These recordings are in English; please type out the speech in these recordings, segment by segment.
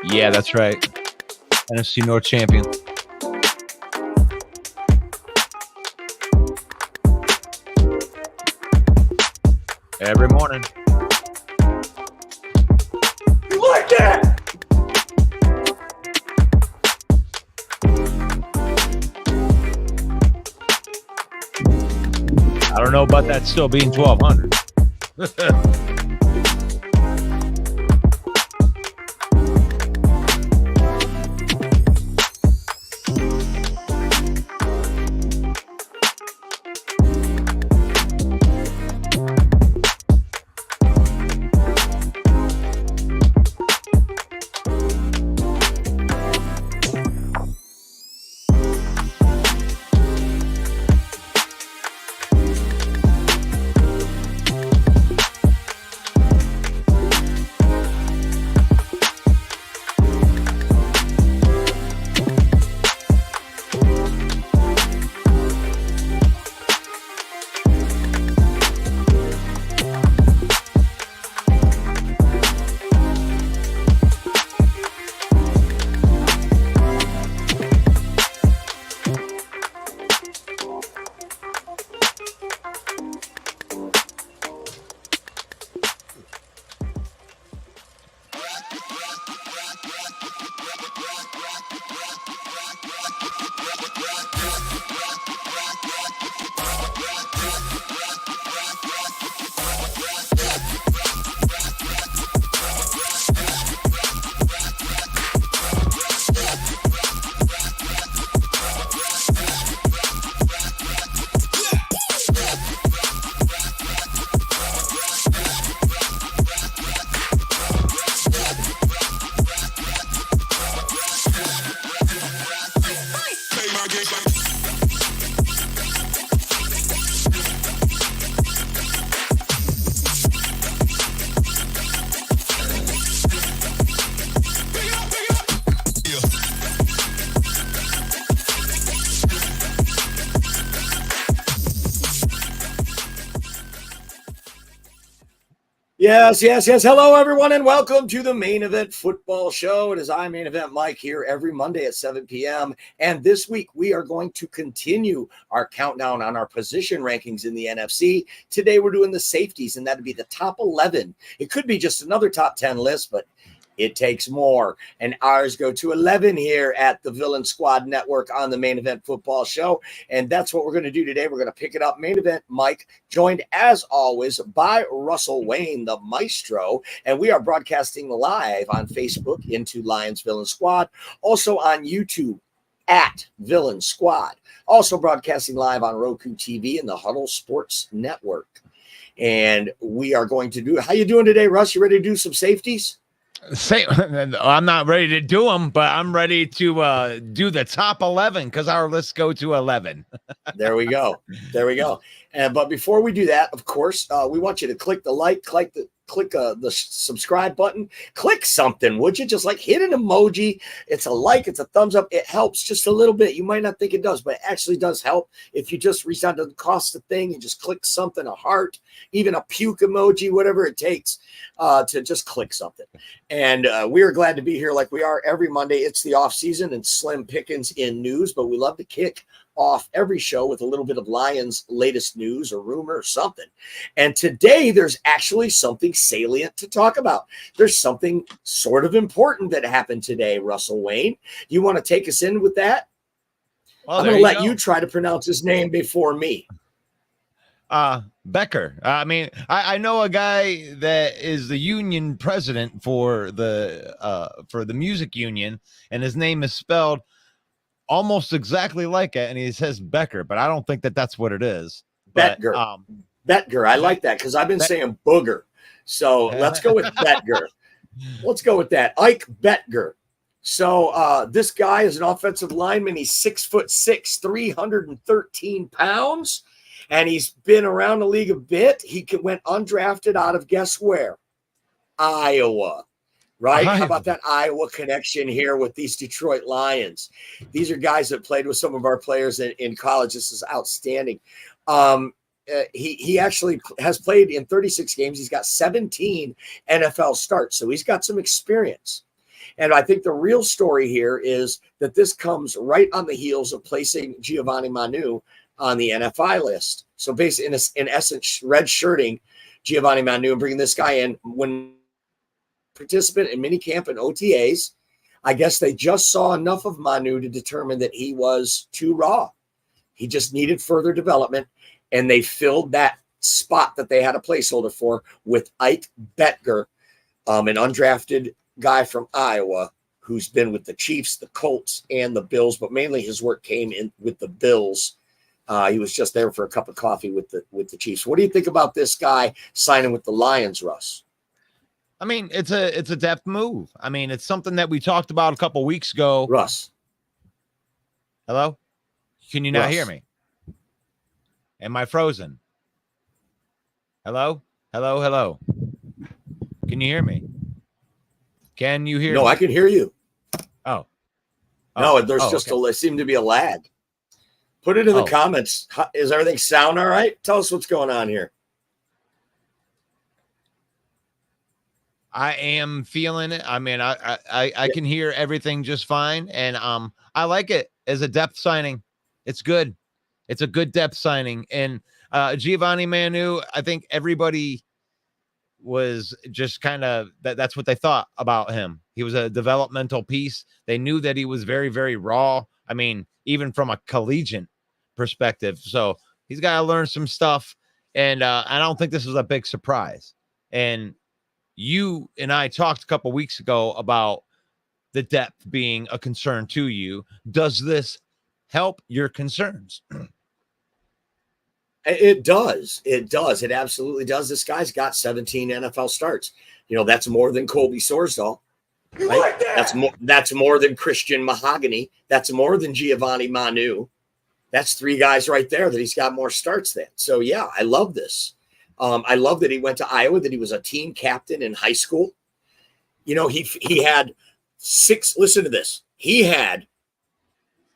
Yeah, that's right. NFC North champion. Every morning. You like that? I don't know about that still being 1,200. Yes. Hello, everyone, and welcome to the Main Event Football Show. It is I, Main Event Mike, here every Monday at 7 p.m. And this week, we are going to continue our countdown on our position rankings in the NFC. Today, we're doing the safeties, and that'd be the top 11. It could be just another top 10 list, but it takes more. And ours go to 11 here at the Villain Squad Network on the Main Event Football Show. And that's what we're going to do today. We're going to pick it up. Main Event Mike, joined as always by Russell Wayne, the maestro. And we are broadcasting live on Facebook into Lions Villain Squad. Also on YouTube at Villain Squad. Also broadcasting live on Roku TV and the Huddle Sports Network. And we are going to do, how you doing today, Russ? You ready to do some safeties? I'm not ready to do them, but I'm ready to do the top 11 because our lists go to 11. There we go. But before we do that, of course, we want you to click the like, click the subscribe button, click something, would you? Just like hit an emoji. It's a like, it's a thumbs up. It helps just a little bit. You might not think it does, but it actually does help. If you just reach out to the cost the thing and just click something, a heart, even a puke emoji, whatever it takes to just click something. And we are glad to be here like we are every Monday. It's the off season and slim pickings in news, but we love to kick off every show with a little bit of Lions' latest news or rumor or something. And today there's actually something salient to talk about. There's something sort of important that happened today, Russell Wayne. You want to take us in with that? Well, I'm going to let you try to pronounce his name before me. Becker. I mean, I know a guy that is the union president for the music union, and his name is spelled almost exactly like it, and he says Becker, but I don't think that that's what it is. Betger. Betger. I like that because I've been saying booger. So let's go with Betger. Let's go with that. Ike Betger. So this guy is an offensive lineman. He's 6'6", 313 pounds, and he's been around the league a bit. He went undrafted out of guess where? Iowa. Right? How about that Iowa connection here with these Detroit Lions? These are guys that played with some of our players in college. This is outstanding. He actually has played in 36 games. He's got 17 NFL starts, so he's got some experience. And I think the real story here is that this comes right on the heels of placing Giovanni Manu on the NFI list. So basically, in essence, red shirting Giovanni Manu and bringing this guy in when participant in minicamp and OTAs. I guess they just saw enough of Manu to determine that he was too raw. He just needed further development, and they filled that spot that they had a placeholder for with Ike Betger, an undrafted guy from Iowa who's been with the Chiefs, the Colts, and the Bills, but mainly his work came in with the Bills. He was just there for a cup of coffee with the Chiefs. What do you think about this guy signing with the Lions, Russ? I mean, it's a depth move. I mean, it's something that we talked about a couple weeks ago. Russ. Hello? Can you not Russ. hear me? Am I frozen? Hello? Hello, hello. Can you hear me? Can you hear me? No, I can hear you. Oh. No, there's okay. there seemed to be a lag. Put it in the comments. Is everything sound all right? Tell us what's going on here. I am feeling it. I mean, I can hear everything just fine, and I like it as a depth signing. It's good. It's a good depth signing, and Giovanni Manu. I think everybody was just kind of that's what they thought about him. He was a developmental piece. They knew that he was very, very raw. I mean, even from a collegiate perspective. So he's got to learn some stuff, and I don't think this is a big surprise. And you and I talked a couple weeks ago about the depth being a concern to you. Does this help your concerns? It does. It does. It absolutely does. This guy's got 17 NFL starts. You know, that's more than Colby Sorsdahl. Right? Like that. That's more than Christian Mahogany. That's more than Giovanni Manu. That's three guys right there that he's got more starts than. So, yeah, I love this. I love that he went to Iowa, that he was a team captain in high school. You know, he had listen to this. He had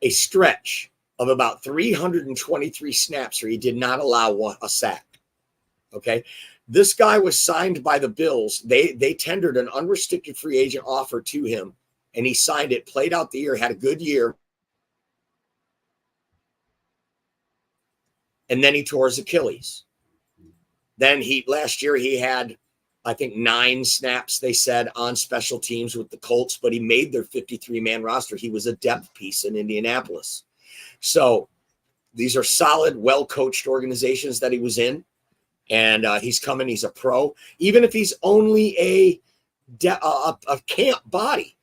a stretch of about 323 snaps where he did not allow a sack. Okay. This guy was signed by the Bills. They tendered an unrestricted free agent offer to him, and he signed it, played out the year, had a good year. And then he tore his Achilles. Then last year he had, I think, 9 snaps, they said, on special teams with the Colts, but he made their 53-man roster. He was a depth piece in Indianapolis. So these are solid, well-coached organizations that he was in. And he's coming, he's a pro, even if he's only a camp body.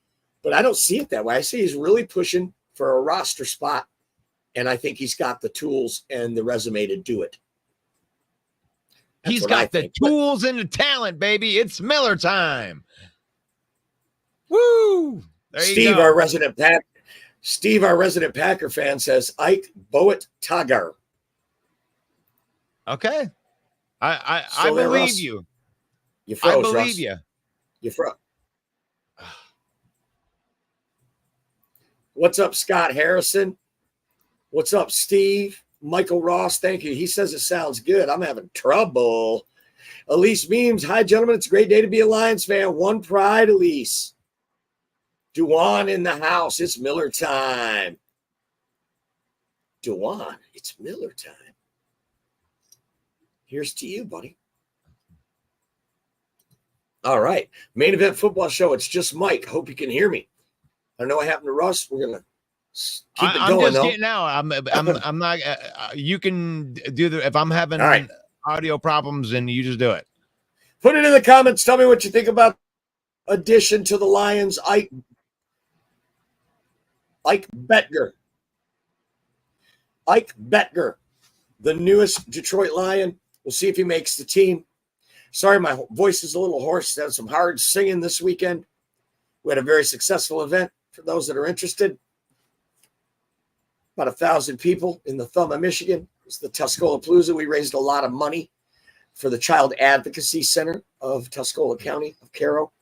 But I don't see it that way. I see he's really pushing for a roster spot. And I think he's got the tools and the resume to do it. He's got the tools and the talent, baby. It's Miller time. Woo! There Steve, you go. Our resident Packer fan says Ike Boet Tagar. Okay. I believe you. You froze, I believe Russ. you. You froze. What's up, Scott Harrison? What's up, Steve? Michael Ross, thank you. He says it sounds good. I'm having trouble. Elise Memes, hi, gentlemen. It's a great day to be a Lions fan. One pride, Elise. Dewan in the house. It's Miller time. Dewan, it's Miller time. Here's to you, buddy. All right. Main event football show. It's just Mike. Hope you can hear me. I don't know what happened to Russ. We're going to keep it going. I'm just getting out. I'm not. You can do the. If I'm having audio problems, and you just do it. Put it in the comments. Tell me what you think about addition to the Lions. Ike Betger. Ike Betger, the newest Detroit Lion. We'll see if he makes the team. Sorry, my voice is a little hoarse. Had some hard singing this weekend. We had a very successful event for those that are interested. About 1,000 people in the Thumb of Michigan. It's the Tuscola Palooza. We raised a lot of money for the Child Advocacy Center of Tuscola County of Cairo.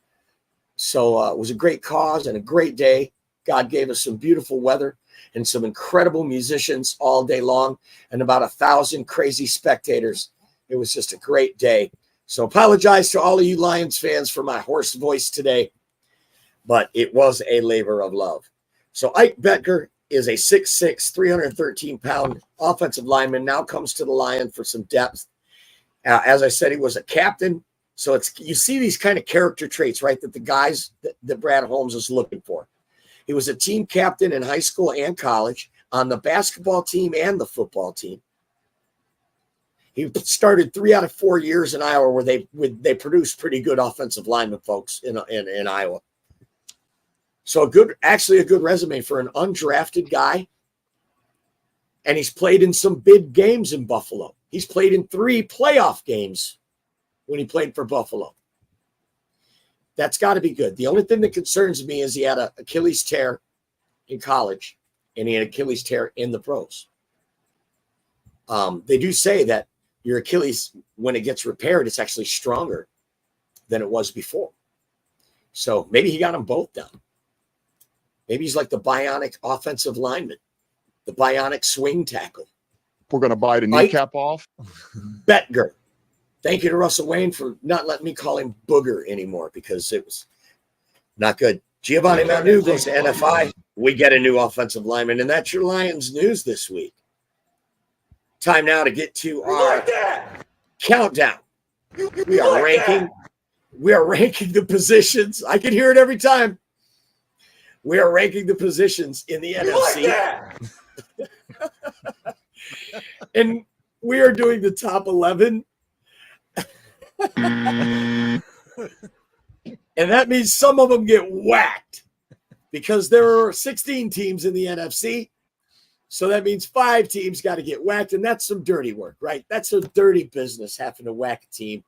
So it was a great cause and a great day. God gave us some beautiful weather and some incredible musicians all day long and about 1,000 crazy spectators. It was just a great day. So apologize to all of you Lions fans for my hoarse voice today. but it was a labor of love. So Ike Betker is a 6'6", 313-pound offensive lineman, now comes to the Lion for some depth. As I said, he was a captain. So you see these kind of character traits, right, that the guys that Brad Holmes is looking for. He was a team captain in high school and college, on the basketball team and the football team. He started 3 out of 4 years in Iowa where they produced pretty good offensive linemen, folks, in Iowa. So a good resume for an undrafted guy. And he's played in some big games in Buffalo. He's played in 3 playoff games when he played for Buffalo. That's got to be good. The only thing that concerns me is he had an Achilles tear in college, and he had Achilles tear in the pros. They do say that your Achilles, when it gets repaired, it's actually stronger than it was before. So maybe he got them both done. Maybe he's like the bionic offensive lineman, the bionic swing tackle. We're going to bite a kneecap off. Betger. Thank you to Russell Wayne for not letting me call him Booger anymore because it was not good. Giovanni Manu goes to NFI. We get a new offensive lineman, and that's your Lions news this week. Time now to get to our countdown. We are ranking the positions. I can hear it every time. We are ranking the positions in the NFC. And we are doing the top 11. And that means some of them get whacked because there are 16 teams in the NFC. So that means 5 teams got to get whacked. And that's some dirty work, right? That's a dirty business having to whack a team.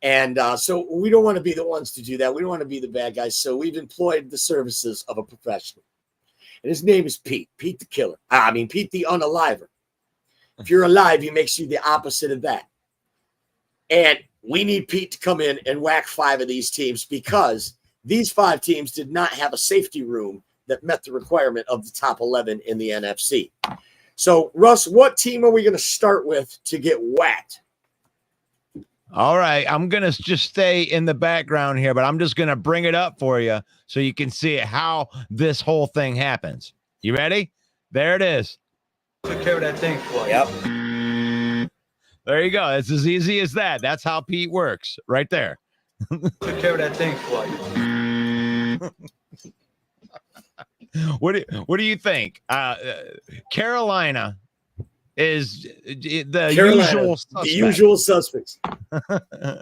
And so we don't want to be the ones to do that. We don't want to be the bad guys. So we've employed the services of a professional. And his name is Pete the Killer. Pete the Unaliver. If you're alive, he makes you the opposite of that. And we need Pete to come in and whack 5 of these teams because these 5 teams did not have a safety room that met the requirement of the top 11 in the NFC. So, Russ, what team are we going to start with to get whacked? All right. I'm going to just stay in the background here, but I'm just going to bring it up for you so you can see how this whole thing happens. You ready? There it is. Took care of that thing for you. Yep. There you go. It's as easy as that. That's how Pete works right there. Took care of that thing for you. What do you think? Carolina is the usual suspects.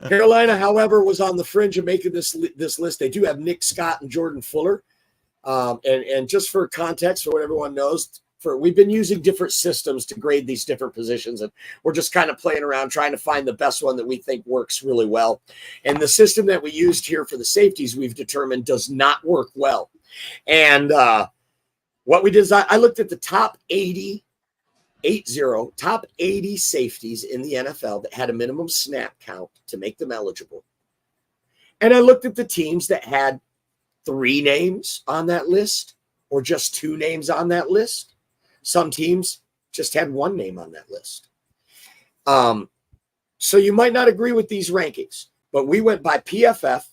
Carolina, however, was on the fringe of making this list. They do have Nick Scott and Jordan Fuller. And just for context, for what everyone knows, we've been using different systems to grade these different positions, and we're just kind of playing around trying to find the best one that we think works really well. And the system that we used here for the safeties, we've determined does not work well. And what we did is I looked at the top 80 safeties in the NFL that had a minimum snap count to make them eligible. And I looked at the teams that had 3 names on that list or just 2 names on that list. Some teams just had 1 name on that list. So you might not agree with these rankings, but we went by PFF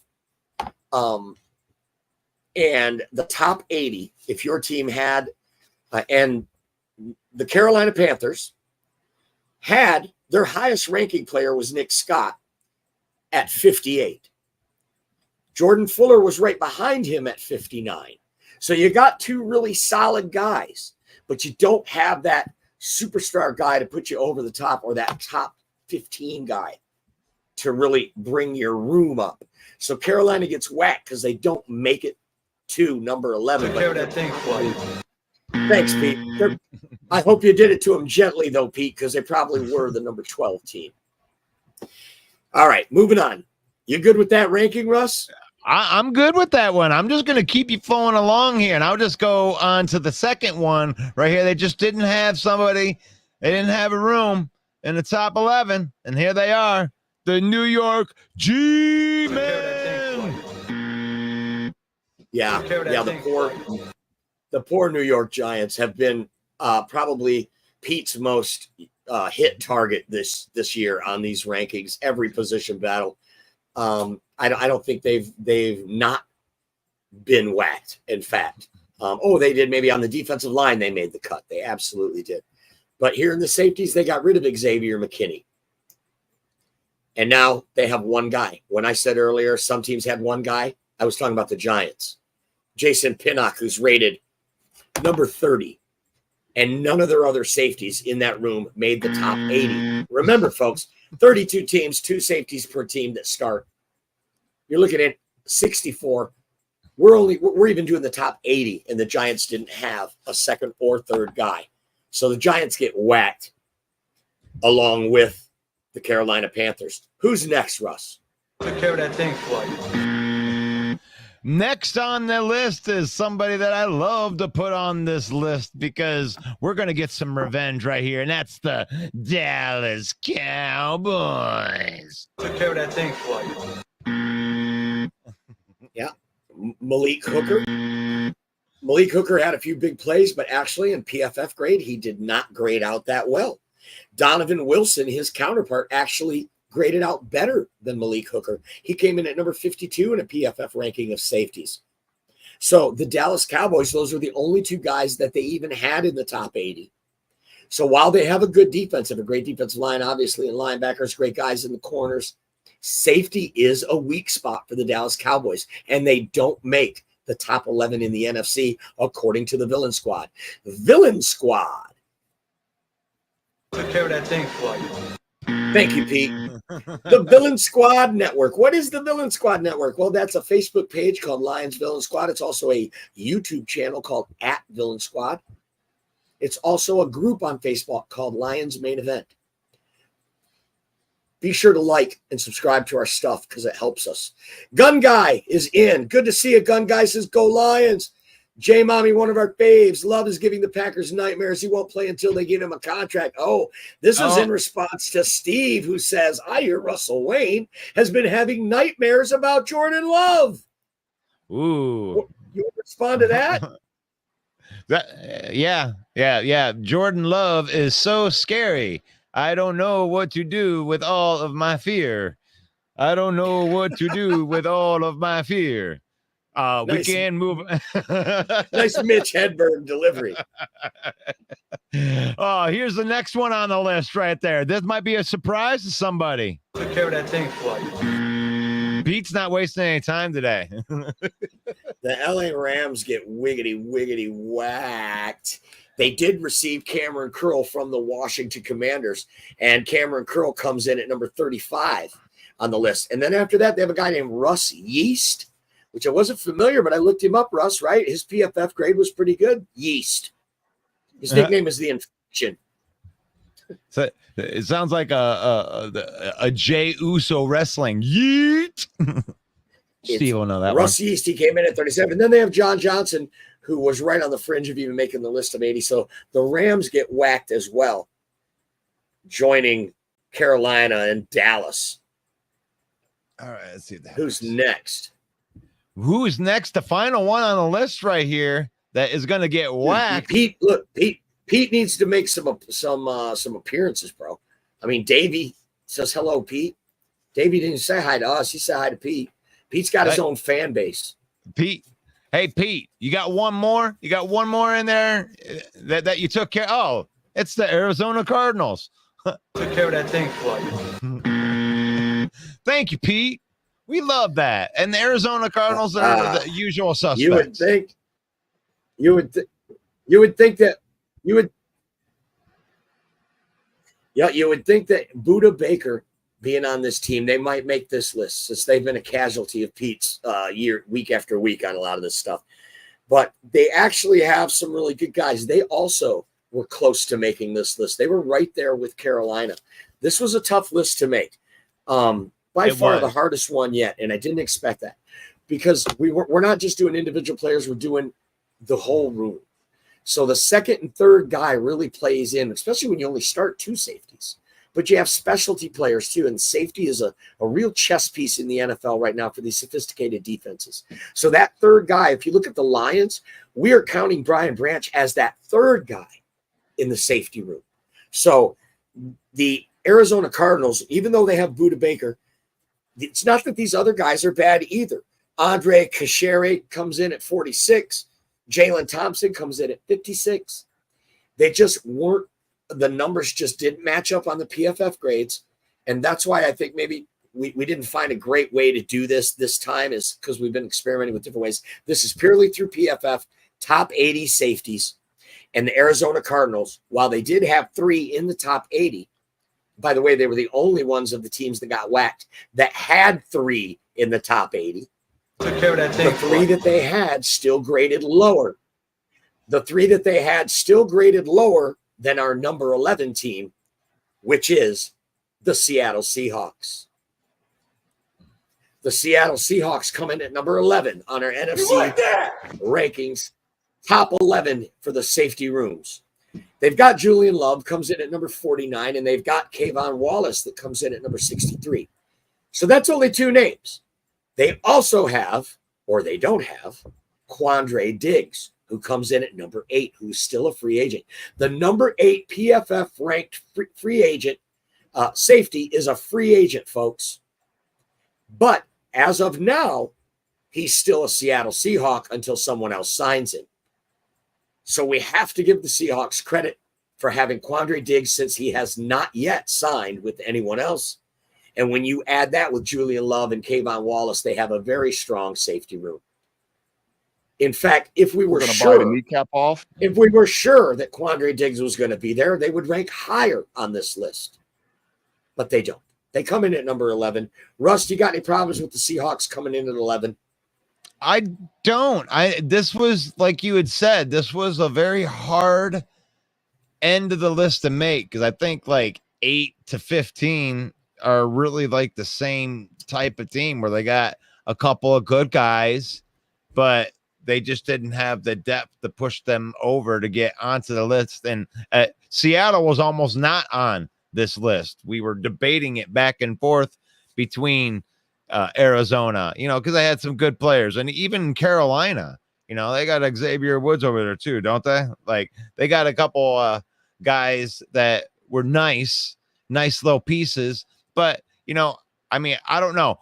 and the top 80. If your team had, and the Carolina Panthers had their highest ranking player was Nick Scott at 58. Jordan Fuller was right behind him at 59. So you got 2 really solid guys, but you don't have that superstar guy to put you over the top or that top 15 guy to really bring your room up. So Carolina gets whacked because they don't make it to number 11. Took care of that thing for you. Thanks, Pete. I hope you did it to them gently, though, Pete, because they probably were the number 12 team. All right, moving on. You good with that ranking, Russ? I'm good with that one. I'm just going to keep you flowing along here, and I'll just go on to the second one right here. They just didn't have somebody. They didn't have a room in the top 11, and here they are, the New York G-Men. Yeah, the poor New York Giants have been probably Pete's most hit target this year on these rankings, every position battle. I don't think they've not been whacked, in fact. They did maybe on the defensive line, they made the cut. They absolutely did. But here in the safeties, they got rid of Xavier McKinney. And now they have one guy. When I said earlier some teams had one guy, I was talking about the Giants. Jason Pinnock, who's rated number 30. And none of their other safeties in that room made the top 80. Remember, folks, 32 teams, 2 safeties per team that start. You're looking at 64. We're even doing the top 80, and the Giants didn't have a second or third guy. So the Giants get whacked along with the Carolina Panthers. Who's next, Russ? Took care of that thing for you. Next on the list is somebody that I love to put on this list because we're going to get some revenge right here, and that's the Dallas Cowboys. Took care of that thing for you. Yeah. Malik Hooker. Malik Hooker had a few big plays, but actually in PFF grade, he did not grade out that well. Donovan Wilson, his counterpart, actually graded out better than Malik Hooker. He came in at number 52 in a PFF ranking of safeties. So the Dallas Cowboys, those are the only 2 guys that they even had in the top 80. So while they have a good defense, have a great defensive line, obviously, and linebackers, great guys in the corners, safety is a weak spot for the Dallas Cowboys, and they don't make the top 11 in the NFC, according to the Villain Squad. Villain Squad. Took care of that thing for you. Thank you, Pete. The Villain Squad Network. What is the Villain Squad Network? Well, that's a Facebook page called Lions Villain Squad. It's also a YouTube channel called @Villain Squad. It's also a group on Facebook called Lions Main Event. Be sure to like and subscribe to our stuff because it helps us. Gun Guy is in. Good to see you. Gun Guy says, go Lions. J Mommy, one of our faves. Love is giving the Packers nightmares. He won't play until they give him a contract. This is in response to Steve, who says, I hear Russell Wayne has been having nightmares about Jordan Love. Ooh. You respond to that? Yeah. Jordan Love is so scary. I don't know what to do with all of my fear. I don't know what to do with all of my fear. Nice. We can move. Nice Mitch Hedberg delivery. Here's the next one on the list right there. This might be a surprise to somebody. Took care of that thing for you. Pete's not wasting any time today. The LA Rams get wiggity whacked. They did receive Cameron Curl from the Washington Commanders, and Cameron Curl comes in at number 35 on the list. And then after that, they have a guy named Russ Yeast, which I wasn't familiar, but I looked him up, Russ, right? His PFF grade was pretty good. Yeast. His nickname is the Infection. So it sounds like a Jey Uso wrestling. Yeet. Steve will know that Russ one. Yeast, he came in at 37. Then they have John Johnson, who was right on the fringe of even making the list of 80. So the Rams get whacked as well, joining Carolina and Dallas. All right, let's see that. Who's next? Who's next? The final one on the list right here that is going to get whacked. Pete needs to make some appearances, bro. I mean, Davey says hello, Pete. Davey didn't say hi to us. He said hi to Pete. Pete's got his own fan base. Pete. Hey, Pete, you got one more? You got one more in there that you took care of? Oh, it's the Arizona Cardinals. Took care of that thing for you. Thank you, Pete. We love that. And the Arizona Cardinals are the usual suspects. You would think that Buda Baker being on this team, they might make this list since they've been a casualty of Pete's week after week on a lot of this stuff. But they actually have some really good guys. They also were close to making this list. They were right there with Carolina. This was a tough list to make. By far the hardest one yet, and I didn't expect that because we're not just doing individual players, we're doing the whole room. So the second and third guy really plays in, especially when you only start 2 safeties. But you have specialty players too, and safety is a real chess piece in the NFL right now for these sophisticated defenses. So that third guy, if you look at the Lions, we are counting Brian Branch as that third guy in the safety room. So the Arizona Cardinals, even though they have Buda Baker, it's not that these other guys are bad either. Andre Cachere comes in at 46. Jalen Thompson comes in at 56. They just weren't, the numbers just didn't match up on the PFF grades. And that's why I think maybe we didn't find a great way to do this time, is because we've been experimenting with different ways. This is purely through PFF, top 80 safeties. And the Arizona Cardinals, while they did have 3 in the top 80, by the way, they were the only ones of the teams that got whacked that had 3 in the top 80. The 3 that they had still graded lower. The 3 that they had still graded lower than our number 11 team, which is the Seattle Seahawks. The Seattle Seahawks come in at number 11 on our NFC rankings, top 11 for the safety rooms. They've got Julian Love comes in at number 49, and they've got Kayvon Wallace that comes in at number 63. So that's only 2 names. They also have, or they don't have, Quandre Diggs, who comes in at number 8, who's still a free agent. The number 8 PFF ranked free agent safety is a free agent, folks. But as of now, he's still a Seattle Seahawk until someone else signs him. So we have to give the Seahawks credit for having Quandre Diggs, since he has not yet signed with anyone else. And when you add that with Julian Love and Kayvon Wallace, they have a very strong safety room. In fact, if we were sure, bite a kneecap off. If we were sure that Quandre Diggs was going to be there, they would rank higher on this list. But they don't. They come in at number 11. Russ, you got any problems with the Seahawks coming in at 11? I don't. This was, like you had said, this was a very hard end of the list to make, because I think like 8 to 15 are really like the same type of team where they got a couple of good guys, but they just didn't have the depth to push them over to get onto the list. And Seattle was almost not on this list. We were debating it back and forth between Arizona, because they had some good players, and even Carolina, they got Xavier Woods over there too, don't they? Like, they got a couple guys that were nice little pieces, but I don't know.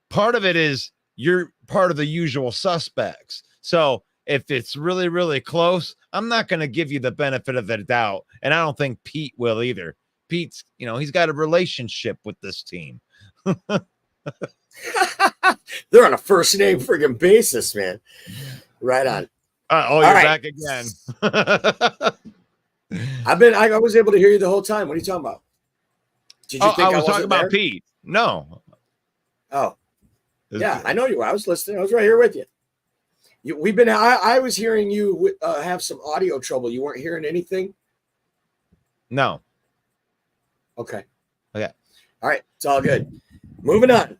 Part of it is you're part of the usual suspects. So if it's really, really close, I'm not going to give you the benefit of the doubt, and I don't think Pete will either. Pete's, he's got a relationship with this team. They're on a first name friggin' basis, man. Right on. You're back again. I was able to hear you the whole time. What are you talking about? Did you think I was talking about there? Pete? No. Oh, yeah, I know you were. I was listening. I was right here with you. I was hearing you have some audio trouble. You weren't hearing anything? No. Okay. Okay. All right. It's all good. Moving on.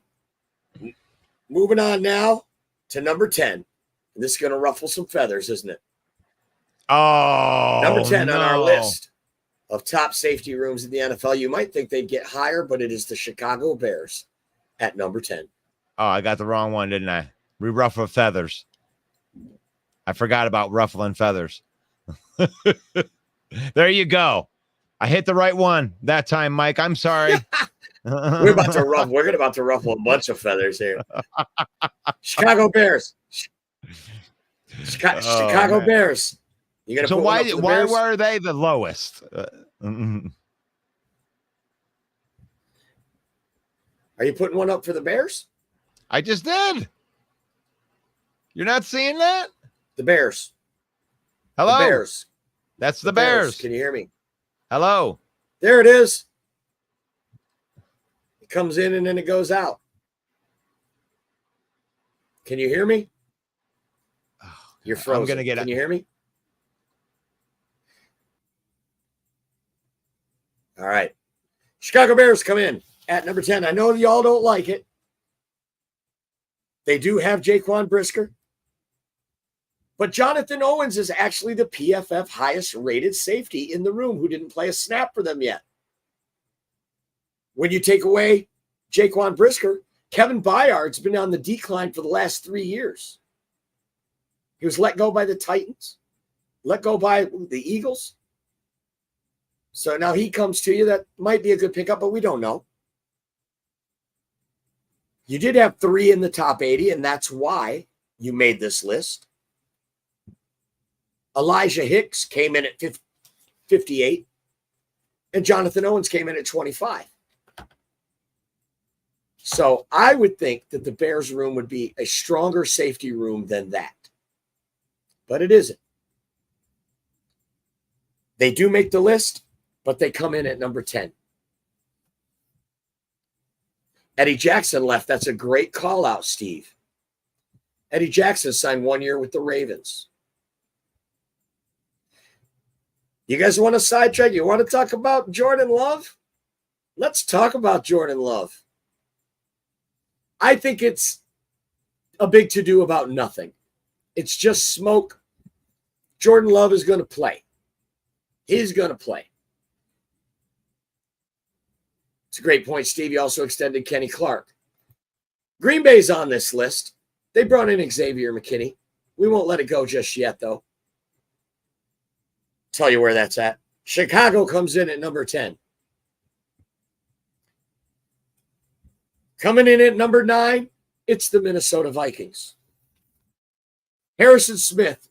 Moving on now to number 10. And this is going to ruffle some feathers, isn't it? Oh, number 10 no. on our list of top safety rooms in the NFL. You might think they'd get higher, but it is the Chicago Bears at number 10. Oh, I got the wrong one, didn't I? We ruffle feathers. I forgot about ruffling feathers. There you go. I hit the right one that time, Mike. I'm sorry. We're about to ruffle a bunch of feathers here. Chicago Bears. Chicago Bears. You gonna so put why Bears? were they the lowest? Are you putting one up for the Bears? I just did. You're not seeing that? The Bears. Hello. The Bears. That's the Bears. Can you hear me? Hello. There it is. It comes in and then it goes out. Can you hear me? You're frozen. I'm gonna get Can you hear me? All right. Chicago Bears come in at number 10. I know y'all don't like it. They do have Jaquan Brisker. But Jonathan Owens is actually the PFF highest rated safety in the room who didn't play a snap for them yet. When you take away Jaquan Brisker, Kevin Byard's been on the decline for the last 3 years. He was let go by the Titans, let go by the Eagles. So now he comes to you. That might be a good pickup, but we don't know. You did have 3 in the top 80, and that's why you made this list. Elijah Hicks came in at 58, and Jonathan Owens came in at 25. So I would think that the Bears room would be a stronger safety room than that. But it isn't. They do make the list, but they come in at number 10. Eddie Jackson left. That's a great call out, Steve. Eddie Jackson signed 1 year with the Ravens. You guys want to sidetrack? You want to talk about Jordan Love? Let's talk about Jordan Love. I think it's a big to-do about nothing. It's just smoke. Jordan Love is going to play. He's going to play. It's a great point, Steve. You also extended Kenny Clark. Green Bay's on this list. They brought in Xavier McKinney. We won't let it go just yet, though. Tell you where that's at. Chicago comes in at number 10. Coming in at number 9, it's the Minnesota Vikings. Harrison Smith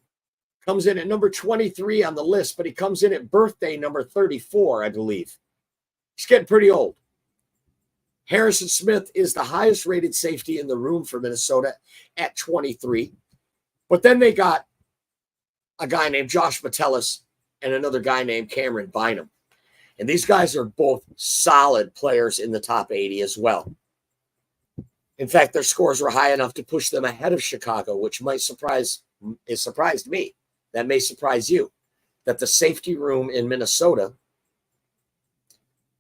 comes in at number 23 on the list, but he comes in at birthday number 34, I believe. He's getting pretty old. Harrison Smith is the highest rated safety in the room for Minnesota at 23. But then they got a guy named Josh Metellus and another guy named Cameron Bynum. And these guys are both solid players in the top 80 as well. In fact, their scores were high enough to push them ahead of Chicago, which might surprised me. That may surprise you, that the safety room in Minnesota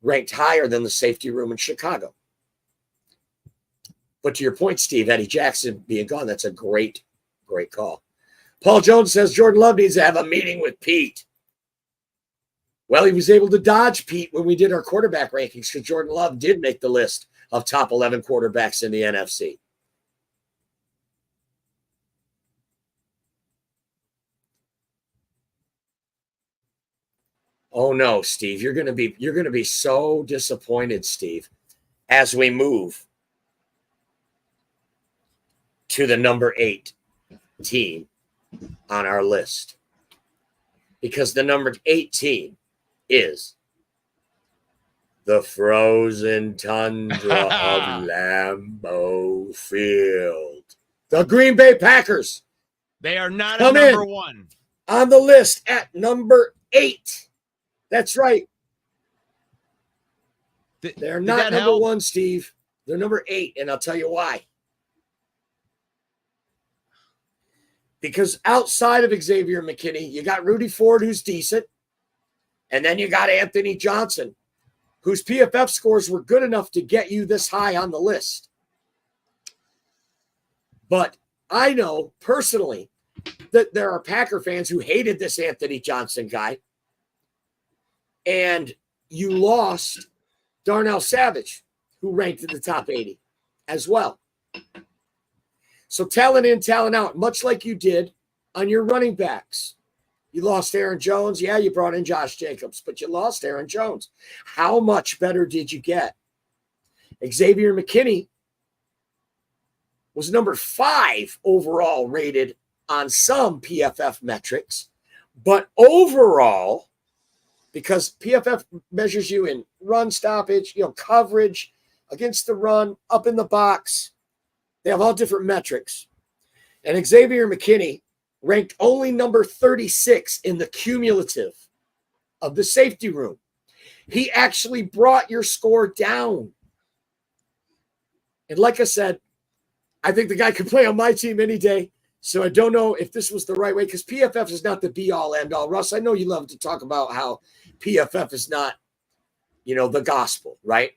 ranked higher than the safety room in Chicago. But to your point, Steve, Eddie Jackson being gone, that's a great, great call. Paul Jones says Jordan Love needs to have a meeting with Pete. Well, he was able to dodge Pete when we did our quarterback rankings because Jordan Love did make the list of top 11 quarterbacks in the NFC. Oh no, Steve, you're going to be so disappointed, Steve, as we move to the number 8 team on our list. Because the number 8 team is the frozen tundra of Lambeau Field. The Green Bay Packers. They are not at number 1. On the list at number 8. That's right. They're not number 1, Steve. They're number 8, and I'll tell you why. Because outside of Xavier McKinney, you got Rudy Ford, who's decent, and then you got Anthony Johnson, whose PFF scores were good enough to get you this high on the list. But I know personally that there are Packer fans who hated this Anthony Johnson guy, and you lost Darnell Savage, who ranked in the top 80 as well. So talent in, talent out, much like you did on your running backs. You lost Aaron Jones. Yeah, you brought in Josh Jacobs, but you lost Aaron Jones. How much better did you get? Xavier McKinney was number 5 overall rated on some PFF metrics, but overall, because PFF measures you in run stoppage, coverage, against the run, up in the box, they have all different metrics. And Xavier McKinney ranked only number 36 in the cumulative of the safety room. He actually brought your score down. And like I said, I think the guy could play on my team any day. So I don't know if this was the right way, because PFF is not the be-all, end-all. Russ, I know you love to talk about how PFF is not, the gospel, right?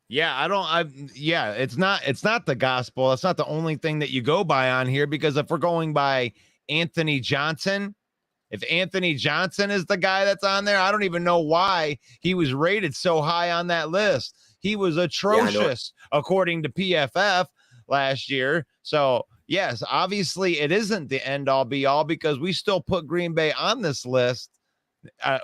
Yeah, it's not the gospel. It's not the only thing that you go by on here, because if we're going by Anthony Johnson, if Anthony Johnson is the guy that's on there, I don't even know why he was rated so high on that list. He was atrocious according to PFF last year. So yes, obviously it isn't the end all be all, because we still put Green Bay on this list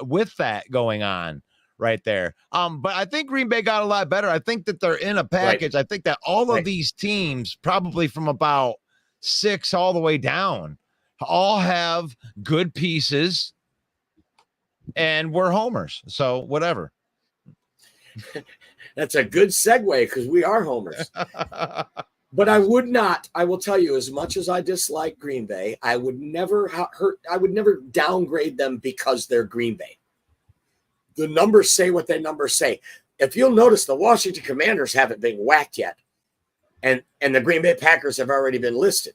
with that going on. right there. But I think Green Bay got a lot better. I think that they're in a package. I think that all of these teams, probably from about 6 all the way down, all have good pieces, and we're homers. So whatever. That's a good segue because we are homers. But I will tell you, as much as I dislike Green Bay, I would never downgrade them because they're Green Bay. The numbers say what their numbers say. If you'll notice, the Washington Commanders haven't been whacked yet. And the Green Bay Packers have already been listed.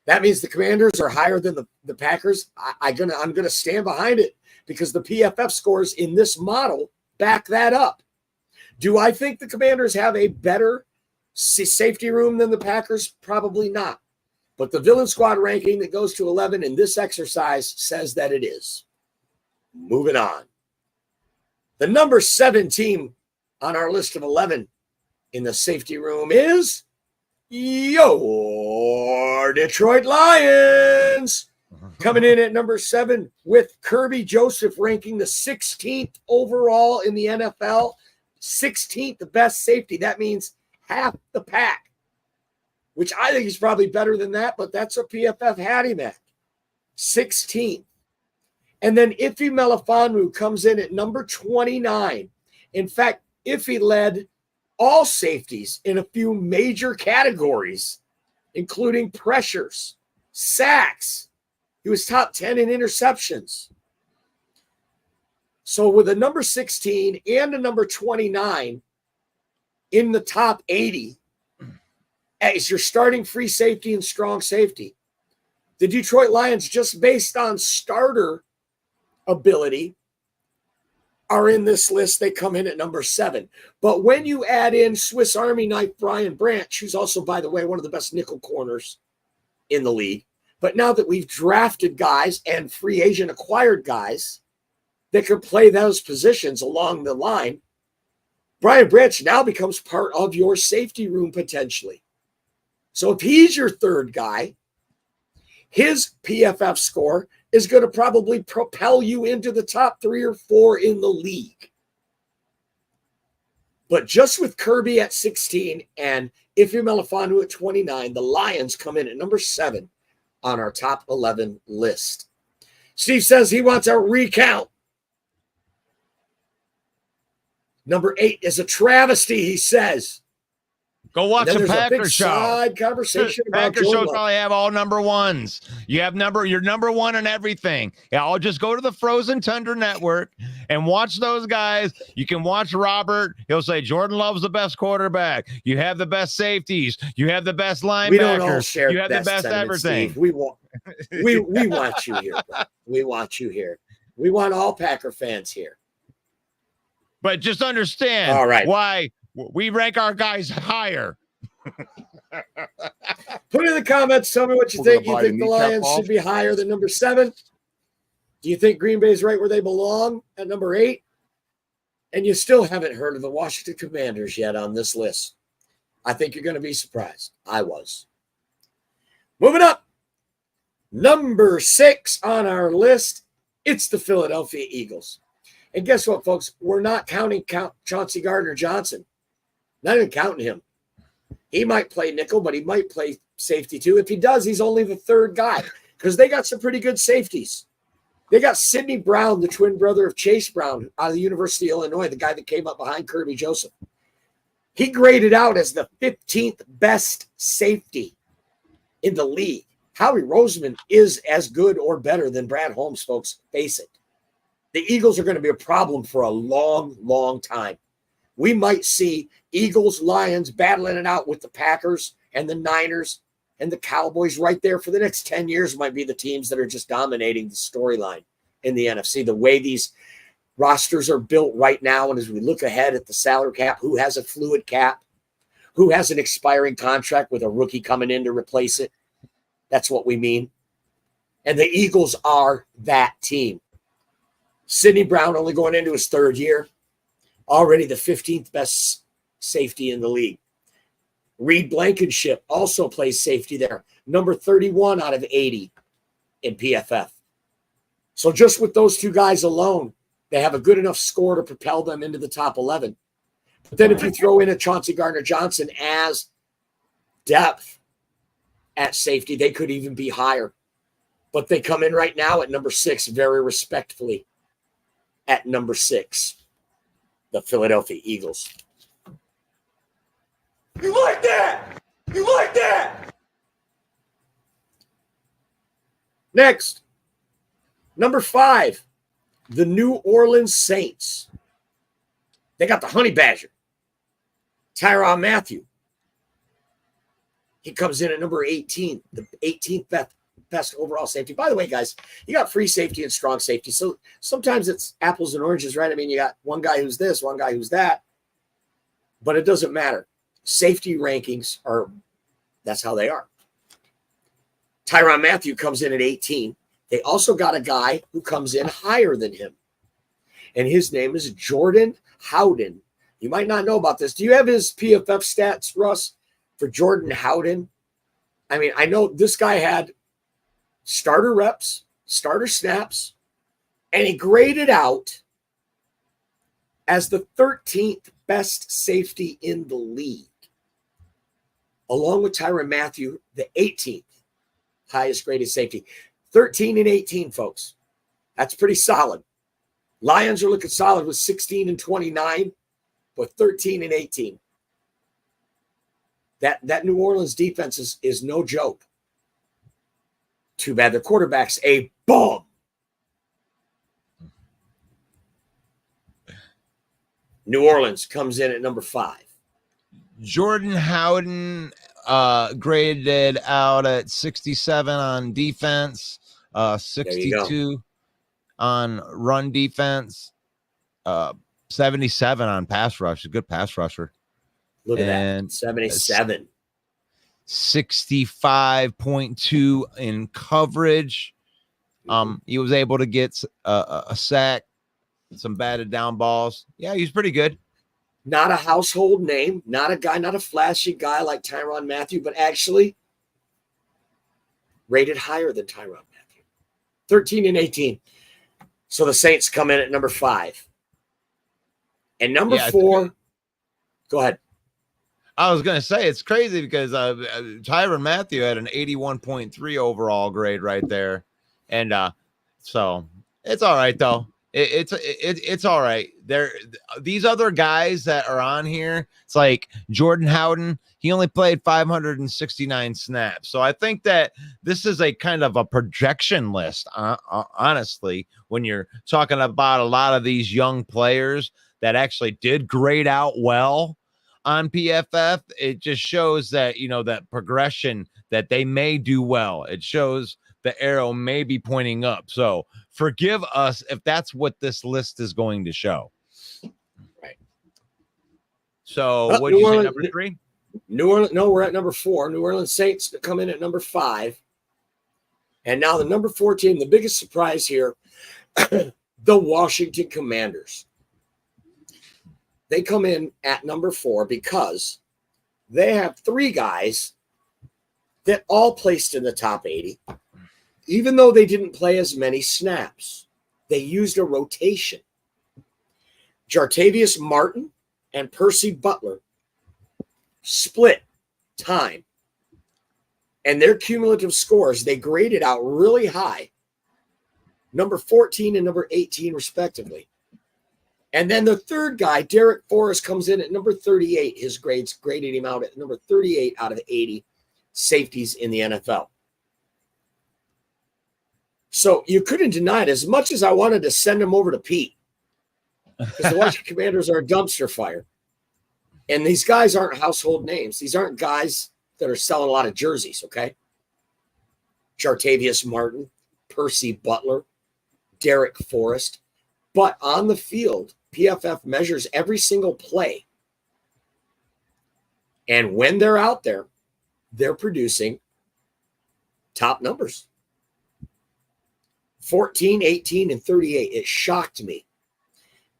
That means the Commanders are higher than the Packers. I'm gonna stand behind it because the PFF scores in this model back that up. Do I think the Commanders have a better safety room than the Packers? Probably not. But the Villain Squad ranking that goes to 11 in this exercise says that it is. Moving on. The number 7 team on our list of 11 in the safety room is your Detroit Lions. Coming in at number 7 with Kirby Joseph ranking the 16th overall in the NFL. 16th, the best safety. That means half the pack, which I think is probably better than that, but that's what PFF had him at. 16th. And then Ife Melifonwu comes in at number 29. In fact, Ife led all safeties in a few major categories, including pressures, sacks. He was top 10 in interceptions. So with a number 16 and a number 29 in the top 80 as your starting free safety and strong safety, the Detroit Lions, just based on starter ability, are in this list. They come in at number 7. But when you add in Swiss Army knife Brian Branch, who's also, by the way, one of the best nickel corners in the league, but now that we've drafted guys and free agent acquired guys that can play those positions along the line, Brian Branch now becomes part of your safety room potentially. So if he's your third guy, his PFF score is going to probably propel you into the top 3 or 4 in the league. But just with Kirby at 16 and Ife Melifonwu at 29, the Lions come in at number 7 on our top 11 list. Steve says he wants a recount. Number 8 is a travesty, he says. Go watch the Packers show. Side conversation about Packers shows probably have all number 1s. You have you're number 1 in everything. Yeah, I'll just go to the Frozen Tundra Network and watch those guys. You can watch Robert. He'll say Jordan Love's the best quarterback. You have the best safeties. You have the best linebackers. We don't all share you have the best everything. Steve. We want you here. Bro. We want you here. We want all Packer fans here. But just understand why we rank our guys higher. Put in the comments. Tell me what you think. You think the Lions should be higher than number 7? Do you think Green Bay's right where they belong at number 8? And you still haven't heard of the Washington Commanders yet on this list. I think you're going to be surprised. I was. Moving up. Number 6 on our list. It's the Philadelphia Eagles. And guess what, folks? We're not counting Chauncey Gardner-Johnson. Not even counting him. He might play nickel, but he might play safety too. If he does, he's only the 3rd guy because they got some pretty good safeties. They got Sidney Brown, the twin brother of Chase Brown out of the University of Illinois, the guy that came up behind Kirby Joseph. He graded out as the 15th best safety in the league. Howie Roseman is as good or better than Brad Holmes, folks. Face it. The Eagles are going to be a problem for a long, long time. We might see Eagles, Lions battling it out with the Packers and the Niners and the Cowboys right there for the next 10 years. Might be the teams that are just dominating the storyline in the NFC. The way these rosters are built right now, and as we look ahead at the salary cap, who has a fluid cap, who has an expiring contract with a rookie coming in to replace it. That's what we mean. And the Eagles are that team. Sidney Brown only going into his 3rd year. Already the 15th best safety in the league. Reed Blankenship also plays safety there. Number 31 out of 80 in PFF. So just with those 2 guys alone, They have a good enough score to propel them into the top 11. But then if you throw in a Chauncey Gardner-Johnson as depth at safety, they could even be higher. But they come in right now at number 6, very respectfully at number 6, the Philadelphia Eagles. You like that? You like that? Next, number 5, the New Orleans Saints. They got the Honey Badger, Tyrann Mathieu. He comes in at number 18, the 18th best overall safety. By the way, guys, you got free safety and strong safety. So sometimes it's apples and oranges, right? I mean, you got one guy who's this, one guy who's that, but it doesn't matter. Safety rankings that's how they are. Tyrann Mathieu comes in at 18. They also got a guy who comes in higher than him, and his name is Jordan Howden. You might not know about this. Do you have his PFF stats, Russ, for Jordan Howden? I mean, I know this guy had starter reps, starter snaps, and he graded out as the 13th best safety in the league, along with Tyrann Mathieu, the 18th highest graded safety. 13 and 18, folks. That's pretty solid. Lions are looking solid with 16 and 29, but 13 and 18. That New Orleans defense is no joke. Too bad their quarterback's a bum. New Orleans comes in at number 5. Jordan Howden graded out at 67 on defense, 62 on run defense, 77 on pass rush. A good pass rusher. Look at that. 77. 65.2 in coverage. He was able to get a sack, some batted down balls. Yeah, he's pretty good. Not a household name, not a flashy guy like Tyrann Mathieu, but actually rated higher than Tyrann Mathieu. 13 and 18. So the Saints come in at number 5. And number 4, go ahead. I was going to say it's crazy because Tyrann Mathieu had an 81.3 overall grade right there. And so it's all right, though. It's all right. These other guys that are on here, it's like Jordan Howden, he only played 569 snaps. So I think that this is a kind of a projection list, honestly, when you're talking about a lot of these young players that actually did grade out well on PFF. It just shows that, that progression that they may do well. It shows the arrow may be pointing up. So forgive us if that's what this list is going to show. Right. So what did you say, number 3? New Orleans. No, we're at number 4. New Orleans Saints come in at number 5. And now the number 4 team, the biggest surprise here, the Washington Commanders. They come in at number 4 because they have 3 guys that all placed in the top 80. Even though they didn't play as many snaps, they used a rotation. Jartavius Martin and Percy Butler split time. And their cumulative scores, they graded out really high. Number 14 and number 18, respectively. And then the third guy, Derek Forrest, comes in at number 38. His grades graded him out at number 38 out of 80 safeties in the NFL. So you couldn't deny it. As much as I wanted to send him over to Pete, because the Washington Commanders are a dumpster fire. And these guys aren't household names. These aren't guys that are selling a lot of jerseys, okay? Jartavius Martin, Percy Butler, Derek Forrest. But on the field, PFF measures every single play. And when they're out there, they're producing top numbers. 14, 18, and 38. It shocked me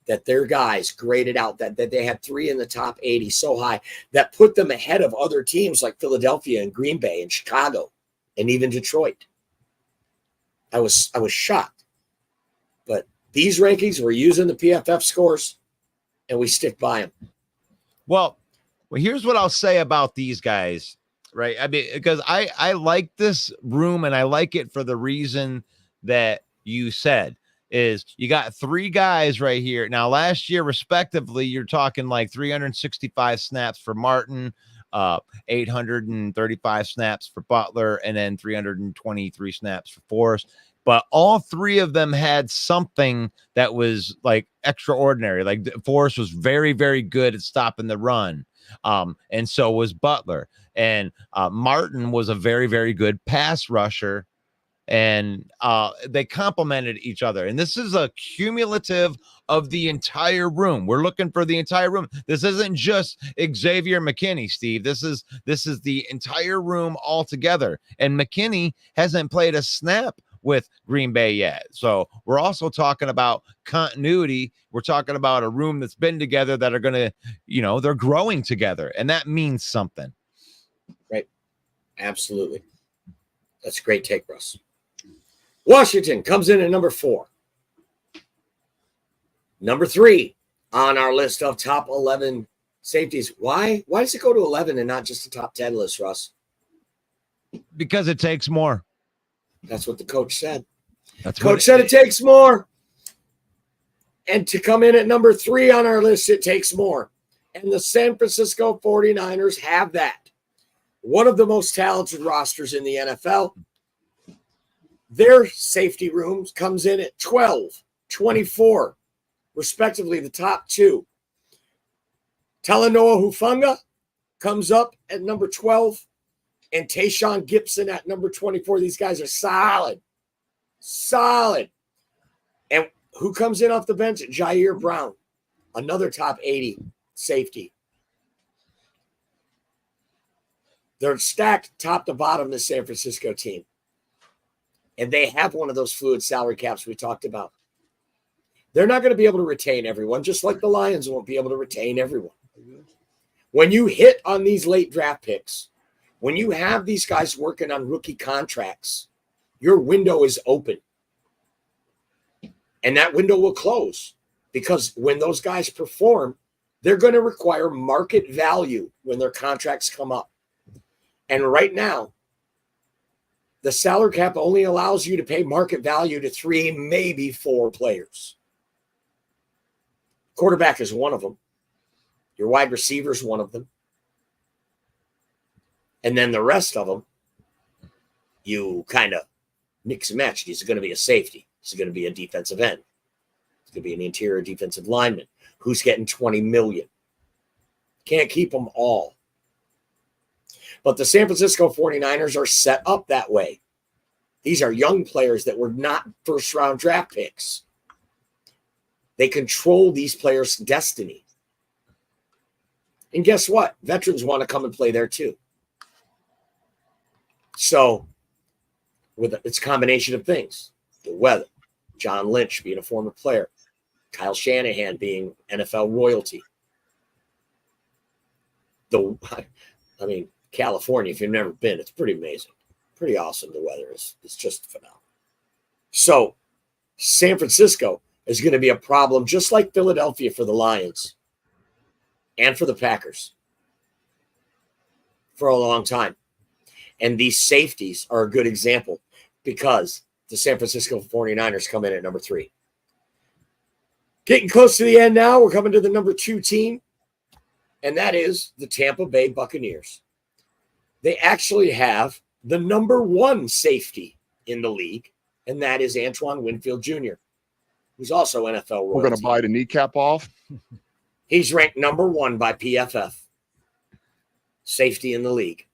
that their guys graded out, that they had 3 in the top 80 so high that put them ahead of other teams like Philadelphia and Green Bay and Chicago and even Detroit. I was shocked. But These rankings, we're using the PFF scores, and we stick by them. Well, here's what I'll say about these guys, right? I mean, because I like this room, and I like it for the reason that you said is you got three guys right here. Now, last year, respectively, you're talking like 365 snaps for Martin, 835 snaps for Butler, and then 323 snaps for Forrest. But all three of them had something that was like extraordinary. Like Forrest was very, very good at stopping the run. And so was Butler. And Martin was a very, very good pass rusher. And they complemented each other. And this is a cumulative of the entire room. We're looking for the entire room. This isn't just Xavier McKinney, Steve. This is the entire room all together. And McKinney hasn't played a snap with Green Bay yet. So we're also talking about continuity. We're talking about a room that's been together that are going to, they're growing together. And that means something. Right. Absolutely. That's a great take, Russ. Washington comes in at number 4. Number 3 on our list of top 11 safeties. Why does it go to 11 and not just the top 10 list, Russ? Because it takes more. That's what the coach said. Coach said it takes more. And to come in at number 3 on our list, it takes more. And the San Francisco 49ers have that. One of the most talented rosters in the NFL. Their safety rooms comes in at 12, 24, respectively, the top 2. Talanoa Hufanga comes up at number 12, and Tayshaun Gibson at number 24. These guys are solid. Solid. And who comes in off the bench? Jair Brown, another top 80 safety. They're stacked top to bottom, the San Francisco team. And they have one of those fluid salary caps we talked about. They're not going to be able to retain everyone, just like the Lions won't be able to retain everyone. When you hit on these late draft picks, when you have these guys working on rookie contracts, your window is open. And that window will close because when those guys perform, they're going to require market value when their contracts come up. And right now, the salary cap only allows you to pay market value to 3, maybe 4 players. Quarterback is one of them. Your wide receiver is one of them. And then the rest of them, you kind of mix and match. He's going to be a safety. He's going to be a defensive end. He's going to be an interior defensive lineman. Who's getting $20 million? Can't keep them all. But the San Francisco 49ers are set up that way. These are young players that were not first-round draft picks. They control these players' destiny. And guess what? Veterans want to come and play there too. So it's a combination of things. The weather, John Lynch being a former player, Kyle Shanahan being NFL royalty. California, if you've never been, it's pretty amazing. Pretty awesome. The weather is just phenomenal. So San Francisco is going to be a problem, just like Philadelphia for the Lions and for the Packers for a long time. And these safeties are a good example because the San Francisco 49ers come in at number 3. Getting close to the end now. We're coming to the number 2 team, and that is the Tampa Bay Buccaneers. They actually have the number 1 safety in the league, and that is Antoine Winfield Jr., who's also NFL royalty. We're going to bite a kneecap off. He's ranked number 1 by PFF. Safety in the league.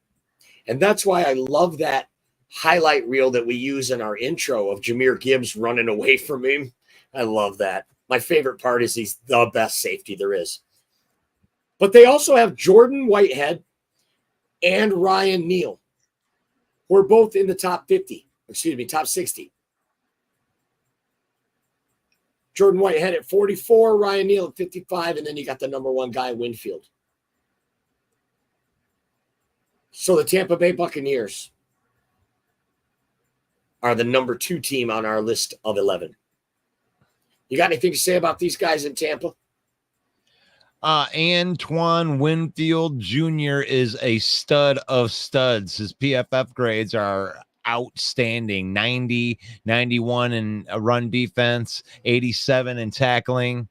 And that's why I love that highlight reel that we use in our intro of Jahmyr Gibbs running away from him. I love that. My favorite part is he's the best safety there is. But they also have Jordan Whitehead and Ryan Neal, who are both in the top 60. Jordan Whitehead at 44, Ryan Neal at 55, and then you got the number 1 guy, Winfield. So the Tampa Bay Buccaneers are the number 2 team on our list of 11. You got anything to say about these guys in Tampa? Antoine Winfield Jr. is a stud of studs. His PFF grades are outstanding. 90, 91 in a run defense, 87 in tackling,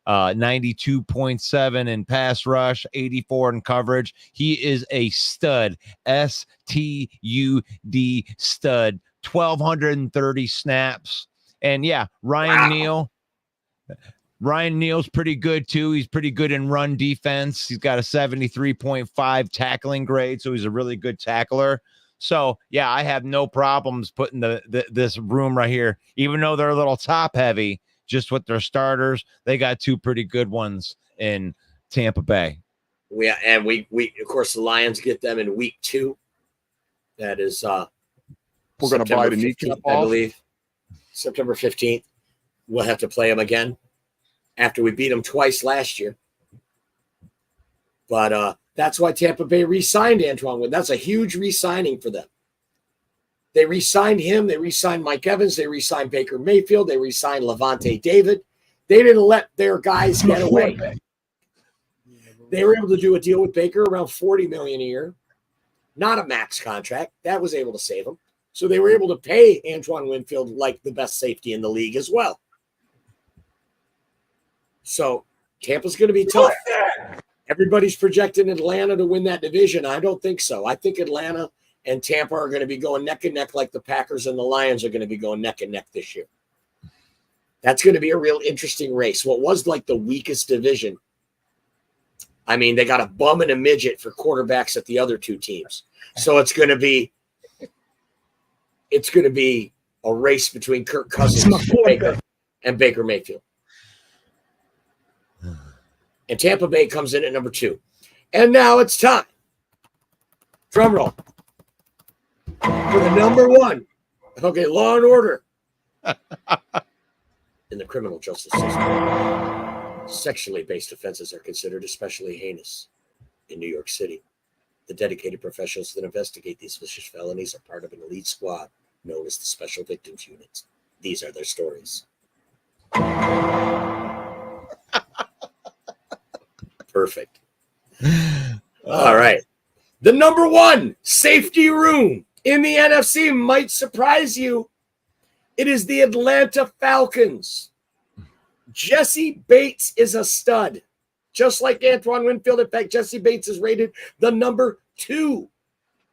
92.7 in pass rush, 84 in coverage. He is a stud. STUD stud. 1,230 snaps. And yeah, Ryan Neal's pretty good too. He's pretty good in run defense. He's got a 73.5 tackling grade, so he's a really good tackler. So yeah, I have no problems putting this room right here, even though they're a little top heavy, just with their starters. They got two pretty good ones in Tampa Bay. We of course the Lions get them in week 2. That is We're going to buy the kneecap I off. believe September 15th. We'll have to play them again after we beat them twice last year. But that's why Tampa Bay re-signed Antoine Winfield. That's a huge re-signing for them. They re-signed him. They re-signed Mike Evans. They re-signed Baker Mayfield. They re-signed Levante David. They didn't let their guys get away. They were able to do a deal with Baker around $40 million a year. Not a max contract. That was able to save them. So they were able to pay Antoine Winfield like the best safety in the league as well. So Tampa's going to be tough. Everybody's projecting Atlanta to win that division. I don't think so. I think Atlanta and Tampa are going to be going neck and neck like the Packers and the Lions are going to be going neck and neck this year. That's going to be a real interesting race. What was like the weakest division? I mean, they got a bum and a midget for quarterbacks at the other two teams. So it's going to be a race between Kirk Cousins and Baker Mayfield. And Tampa Bay comes in at number 2. And now it's time. Drum roll. For the number 1. Okay, Law and Order. In the criminal justice system, sexually based offenses are considered especially heinous. In New York City, the dedicated professionals that investigate these vicious felonies are part of an elite squad known as the Special Victims Units. These are their stories. Perfect. All right. The number 1 safety room in the NFC might surprise you. It is the Atlanta Falcons. Jesse Bates is a stud. Just like Antoine Winfield. In fact, Jesse Bates is rated the number 2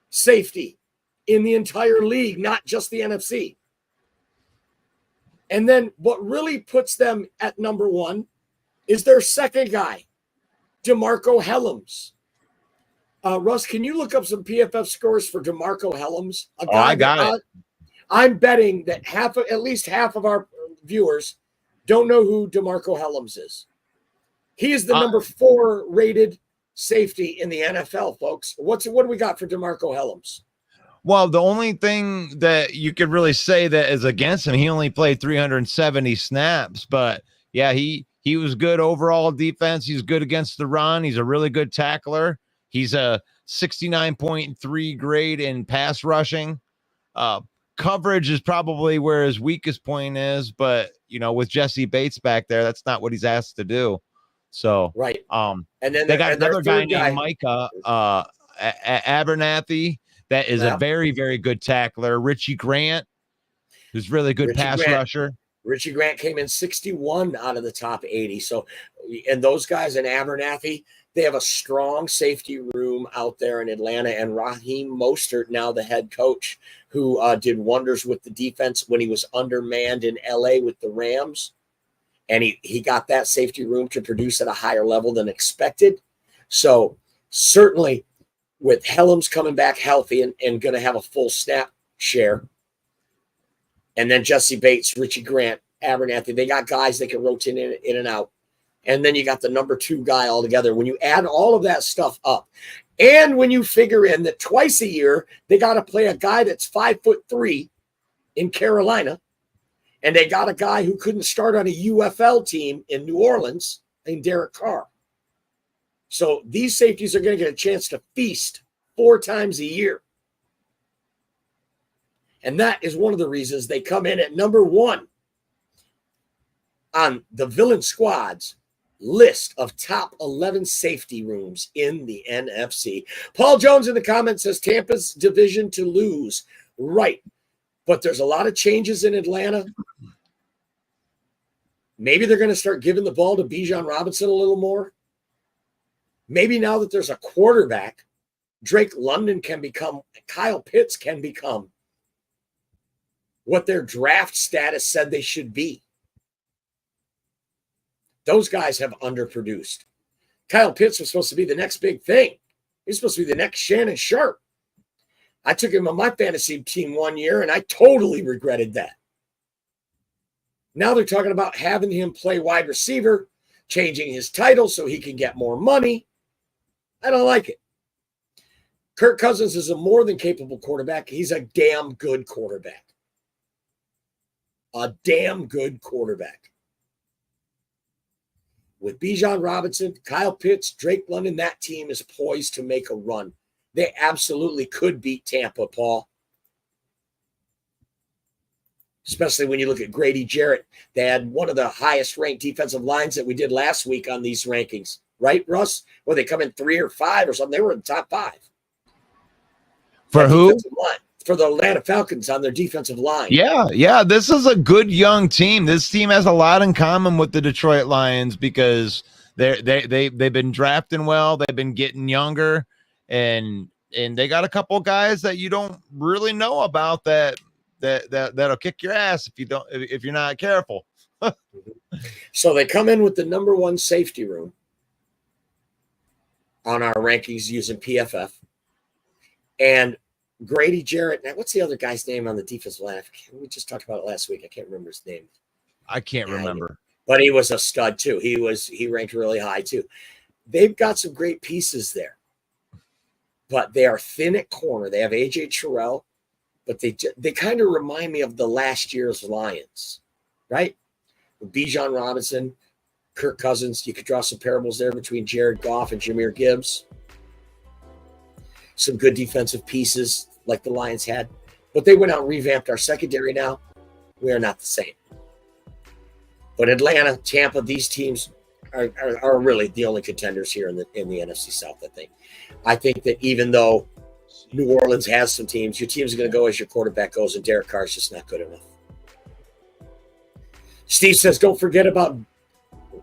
safety in the entire league, not just the NFC. And then what really puts them at number 1 is their second guy, DeMarco Hellams. Russ, can you look up some PFF scores for DeMarco Hellams? I got it. I'm betting that at least half of our viewers don't know who DeMarco Hellams is. He is the number 4 rated safety in the NFL, folks. What do we got for DeMarco Hellams? Well, the only thing that you could really say that is against him, he only played 370 snaps, but yeah, he was good overall defense. He's good against the run. He's a really good tackler. He's a 69.3 grade in pass rushing. Coverage is probably where his weakest point is, but with Jesse Bates back there, that's not what he's asked to do. So right. And then they got another guy named Micah Abernathy that is a very, very good tackler. Richie Grant, who's really good rusher. Richie Grant came in 61 out of the top 80. So, and those guys in Abernathy, they have a strong safety room out there in Atlanta. And Raheem Mostert, now the head coach, who did wonders with the defense when he was undermanned in LA with the Rams. And he got that safety room to produce at a higher level than expected. So certainly with Hellams coming back healthy and going to have a full snap share, and then Jesse Bates, Richie Grant, Abernathy, they got guys that can rotate in and out. And then you got the number 2 guy altogether. When you add all of that stuff up, and when you figure in that twice a year, they got to play a guy that's 5'3" in Carolina, and they got a guy who couldn't start on a UFL team in New Orleans named Derek Carr. So these safeties are going to get a chance to feast 4 times a year. And that is one of the reasons they come in at number 1. on the Villain Squad's list of top 11 safety rooms in the NFC. Paul Jones in the comments says Tampa's division to lose. Right. But there's a lot of changes in Atlanta. Maybe they're going to start giving the ball to Bijan Robinson a little more. Maybe now that there's a quarterback, Drake London can become, Kyle Pitts can become what their draft status said they should be. Those guys have underproduced. Kyle Pitts was supposed to be the next big thing. He's supposed to be the next Shannon Sharp. I took him on my fantasy team 1 year, and I totally regretted that. Now they're talking about having him play wide receiver, changing his title so he can get more money. I don't like it. Kirk Cousins is a more than capable quarterback. He's a damn good quarterback. A damn good quarterback. With Bijan Robinson, Kyle Pitts, Drake London, that team is poised to make a run. They absolutely could beat Tampa, Paul. Especially when you look at Grady Jarrett. They had one of the highest ranked defensive lines that we did last week on these rankings. Right, Russ? Well, they come in 3 or 5 or something. They were in the top 5. For who? For the Atlanta Falcons on their defensive line. Yeah. This is a good young team. This team has a lot in common with the Detroit Lions because they've been drafting well. They've been getting younger, and they got a couple guys that you don't really know about that'll kick your ass if you're not careful. So they come in with the number 1 safety room on our rankings using PFF, and Grady Jarrett. Now, what's the other guy's name on the defensive line? We just talked about it last week. I can't remember his name. I can't remember. But he was a stud too. He ranked really high too. They've got some great pieces there, but they are thin at corner. They have AJ Terrell, but they kind of remind me of the last year's Lions, right? With Bijan Robinson, Kirk Cousins. You could draw some parables there between Jared Goff and Jahmyr Gibbs. Some good defensive pieces like the Lions had, but they went out and revamped our secondary now. We are not the same. But Atlanta, Tampa, these teams are really the only contenders here in the NFC South, I think. I think that even though New Orleans has some teams, your team's going to go as your quarterback goes, and Derek Carr's just not good enough. Steve says, don't forget about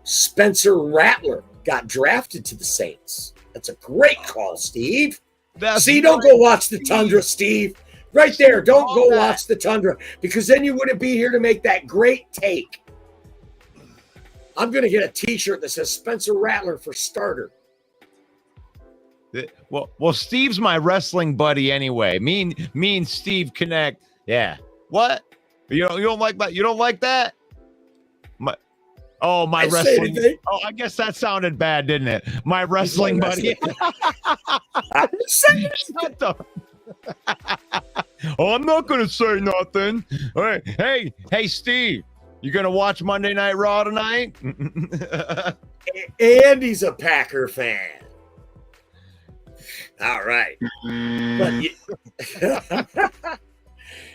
Spencer Rattler. Got drafted to the Saints. That's a great call, Steve. Don't go watch the Tundra, Steve. Right there. Don't go watch the Tundra, because then you wouldn't be here to make that great take. I'm going to get a T-shirt that says Spencer Rattler for starter. Well, Steve's my wrestling buddy anyway. Me and Steve connect. Yeah. What? You don't like that? You don't like that? My wrestling. Oh, I guess that sounded bad, didn't it? My wrestling buddy. I'm not going to say nothing. All right. Hey, Steve, you going to watch Monday Night Raw tonight? And he's a Packer fan. All right. But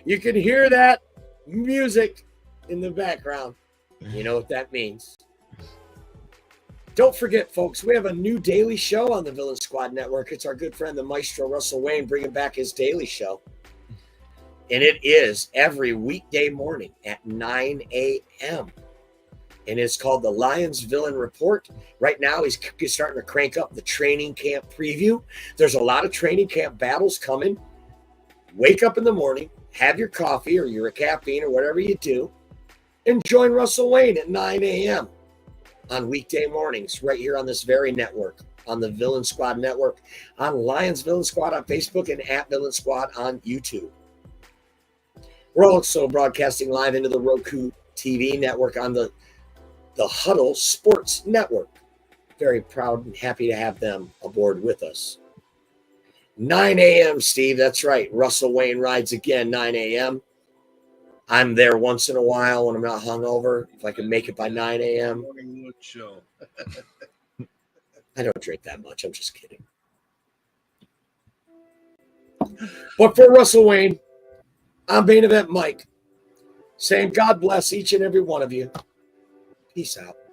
you can hear that music in the background. You know what that means. Don't forget, folks, we have a new daily show on the Villain Squad Network. It's our good friend, the Maestro Russell Wayne, bringing back his daily show. And it is every weekday morning at 9 a.m. And it's called the Lions Villain Report. Right now, he's starting to crank up the training camp preview. There's a lot of training camp battles coming. Wake up in the morning, have your coffee or your caffeine or whatever you do, and join Russell Wayne at 9 a.m. on weekday mornings right here on this very network, on the Villain Squad Network, on Lions Villain Squad on Facebook, and at Villain Squad on YouTube. We're also broadcasting live into the Roku TV network on the Huddle Sports Network. Very proud and happy to have them aboard with us. 9 a.m., Steve. That's right. Russell Wayne rides again, 9 a.m. I'm there once in a while when I'm not hungover, if I can make it by 9 a.m. I don't drink that much. I'm just kidding. But for Russell Wayne, I'm Main Event Mike, saying God bless each and every one of you. Peace out.